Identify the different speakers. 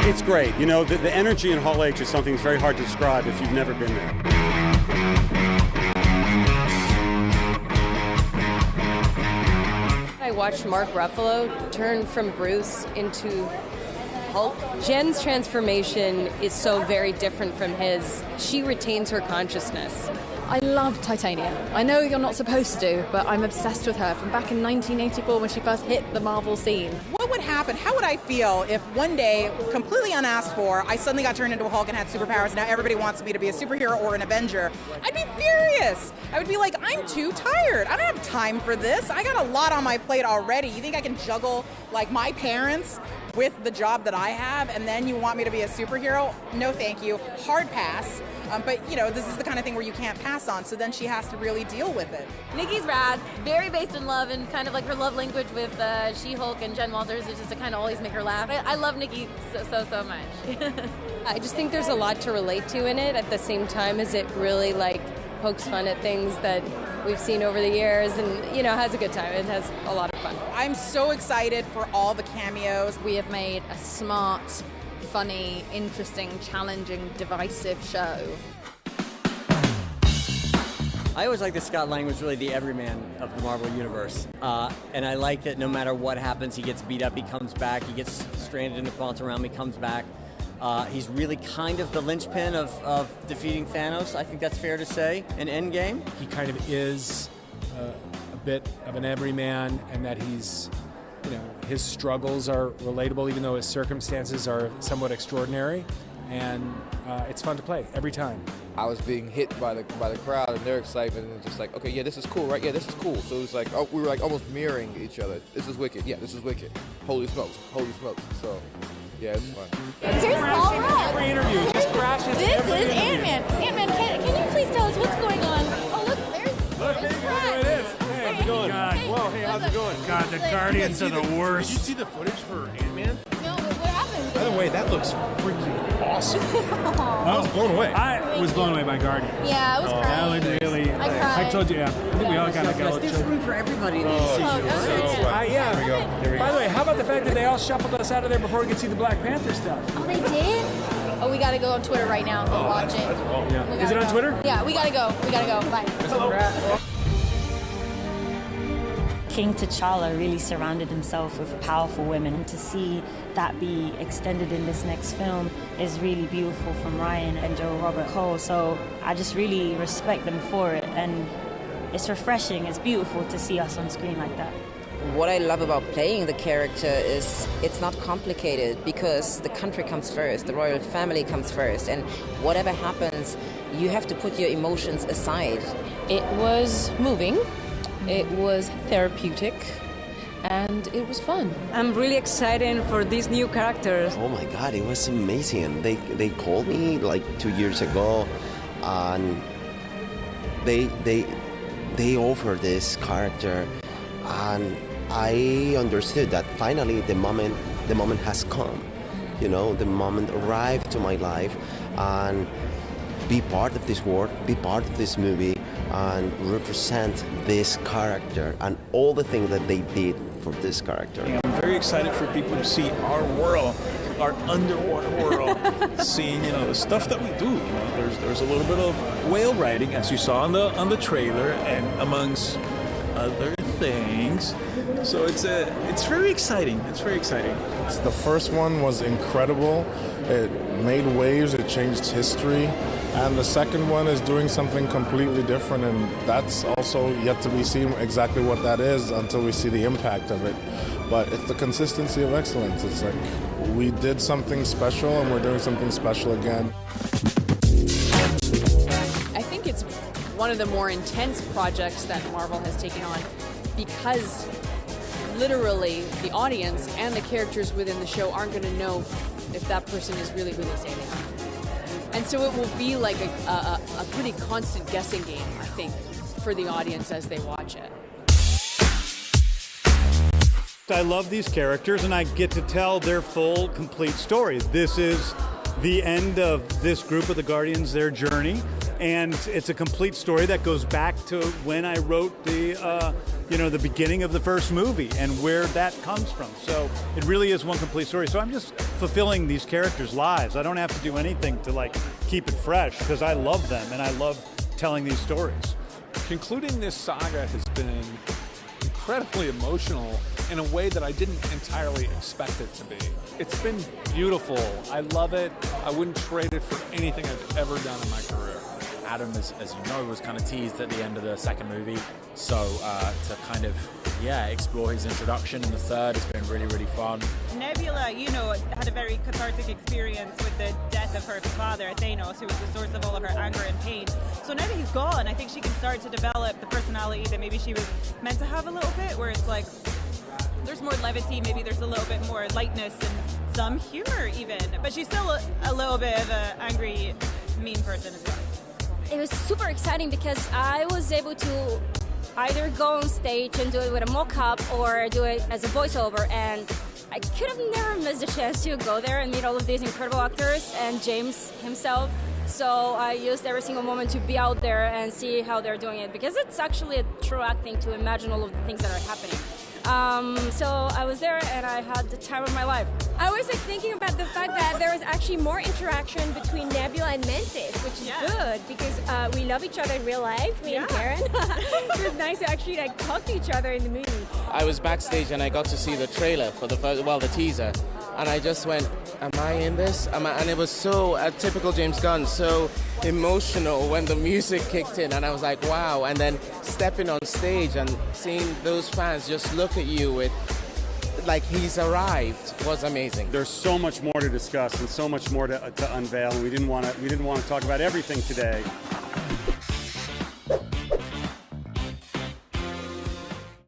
Speaker 1: It's great. You know, the energy in Hall H is something that's very hard to describe if you've never been there.
Speaker 2: I watched Mark Ruffalo turn from Bruce into Hulk. Jen's transformation is so very different from his. She retains her consciousness.
Speaker 3: I love Titania. I know you're not supposed to, but I'm obsessed with her from back in 1984 when she first hit the Marvel scene.
Speaker 4: What would happen? How would I feel if one day, completely unasked for, I suddenly got turned into a Hulk and had superpowers, and now everybody wants me to be a superhero or an Avenger? I'd be furious. I would be like, I'm too tired. I don't have time for this. I got a lot on my plate already. You think I can juggle, like, my parents with the job that I have, and then you want me to be a superhero? No, thank you. Hard pass. But, you know, this is the kind of thing where you can't pass on, so then she has to really deal with it.
Speaker 5: Nikki's rad, very based in love, and kind of like her love language with She-Hulk and Jen Walters is just to kind of always make her laugh. I love Nikki so much.
Speaker 2: I just think there's a lot to relate to in it at the same time as it really, like, pokes fun at things that we've seen over the years and, you know, has a good time. It has a lot of fun.
Speaker 4: I'm so excited for all the cameos.
Speaker 3: We have made a smart, funny, interesting, challenging, divisive show.
Speaker 6: I always like that Scott Lang was really the everyman of the Marvel Universe. And I like that no matter what happens, he gets beat up, he comes back, he gets stranded in the quantum realm, he comes back. He's really kind of the linchpin of defeating Thanos, I think that's fair to say, in Endgame.
Speaker 7: He kind of is a bit of an everyman, and that he's, you know, his struggles are relatable, even though his circumstances are somewhat extraordinary. And it's fun to play every time.
Speaker 8: I was being hit by the crowd and their excitement, and just like, okay, yeah, this is cool, right? Yeah, this is cool. So it was like, oh, we were like almost mirroring each other. This is wicked. Yeah, this is wicked. Holy smokes. Holy smokes. So, yeah, it's fun.
Speaker 5: Here's Paul Rudd.
Speaker 7: Every interview just crashes.
Speaker 5: This is Ant-Man. Ant-Man, can you please tell us what's going on? Oh, look, there's Pratt.
Speaker 7: There it is. Hey, how's it going? Whoa, hey, how's it going?
Speaker 9: God, the Guardians are the worst.
Speaker 8: Did you see the footage for Ant-Man?
Speaker 5: No, what happened?
Speaker 8: By the way, that looks freaking awesome. I was blown away.
Speaker 9: I was blown away by Guardians.
Speaker 5: Yeah, I was crying.
Speaker 9: That looked really.
Speaker 5: I cried.
Speaker 9: I told you, yeah. I think we all kind of go.
Speaker 6: There's room for everybody in the MCU.
Speaker 7: Yeah.
Speaker 8: Here we go. Here we
Speaker 7: By
Speaker 8: go.
Speaker 7: the way, how about the fact that they all shuffled us out of there before we could see the Black Panther stuff?
Speaker 5: Oh, they did? Oh, we gotta go on Twitter right now and go watch it.
Speaker 7: Yeah. Is it on Twitter?
Speaker 5: Yeah, we gotta go. Bye.
Speaker 10: King T'Challa really surrounded himself with powerful women. To see that be extended in this next film is really beautiful from Ryan and Joe Robert Cole. So I just really respect them for it, and it's refreshing, it's beautiful to see us on screen like that.
Speaker 11: What I love about playing the character is it's not complicated, because the country comes first, the royal family comes first, and whatever happens, you have to put your emotions aside.
Speaker 2: It was moving, it was therapeutic, and it was fun. I'm really excited for these new characters.
Speaker 12: Oh my God, it was amazing. They called me like 2 years ago, and they offered this character, and I understood that finally the moment has come. You know, the moment arrived to my life, and be part of this world, be part of this movie, and represent this character and all the things that they did for this character.
Speaker 13: I'm very excited for people to see our world, our underwater world, seeing, you know, the stuff that we do. You know, there's a little bit of whale riding, as you saw on the trailer, and amongst other things. So it's very exciting. It's very exciting.
Speaker 8: The first one was incredible. It made waves, it changed history. And the second one is doing something completely different, and that's also yet to be seen exactly what that is until we see the impact of it. But it's the consistency of excellence. It's like we did something special and we're doing something special again.
Speaker 3: I think it's one of the more intense projects that Marvel has taken on, because literally the audience and the characters within the show aren't going to know if that person is really who they say they are. And so it will be like a pretty constant guessing game, I think, for the audience as they watch it.
Speaker 9: I love these characters, and I get to tell their full, complete story. This is the end of this group of the Guardians, their journey, and it's a complete story that goes back to when I wrote the the beginning of the first movie and where that comes from. So it really is one complete story. So I'm just fulfilling these characters' lives. I don't have to do anything to like keep it fresh because I love them and I love telling these stories.
Speaker 7: Concluding this saga has been incredibly emotional in a way that I didn't entirely expect it to be. It's been beautiful. I love it. I wouldn't trade it for anything I've ever done in my career.
Speaker 14: Adam, as you know, was kind of teased at the end of the second movie. So to kind of, explore his introduction in the third has been really, really fun.
Speaker 15: Nebula, had a very cathartic experience with the death of her father, Thanos, who was the source of all of her anger and pain. So now that he's gone, I think she can start to develop the personality that maybe she was meant to have a little bit, where it's like, there's more levity, maybe there's a little bit more lightness and some humor even. But she's still a little bit of an angry, mean person as well.
Speaker 16: It was super exciting because I was able to either go on stage and do it with a mock-up or do it as a voiceover, and I could have never missed a chance to go there and meet all of these incredible actors and James himself. So I used every single moment to be out there and see how they're doing it, because it's actually a true acting to imagine all of the things that are happening. So I was there and I had the time of my life.
Speaker 17: I was thinking about the fact that there was actually more interaction between Nebula and Mantis, which is good because we love each other in real life, me and Karen. It was nice to actually talk to each other in the movie.
Speaker 18: I was backstage and I got to see the trailer for the teaser, and I just went, am I in this? And it was so typical James Gunn, so emotional when the music kicked in, and I was like, wow. And then stepping on stage and seeing those fans just look at you with like he's arrived was amazing.
Speaker 1: There's so much more to discuss and so much more to unveil, and we didn't want to talk about everything today.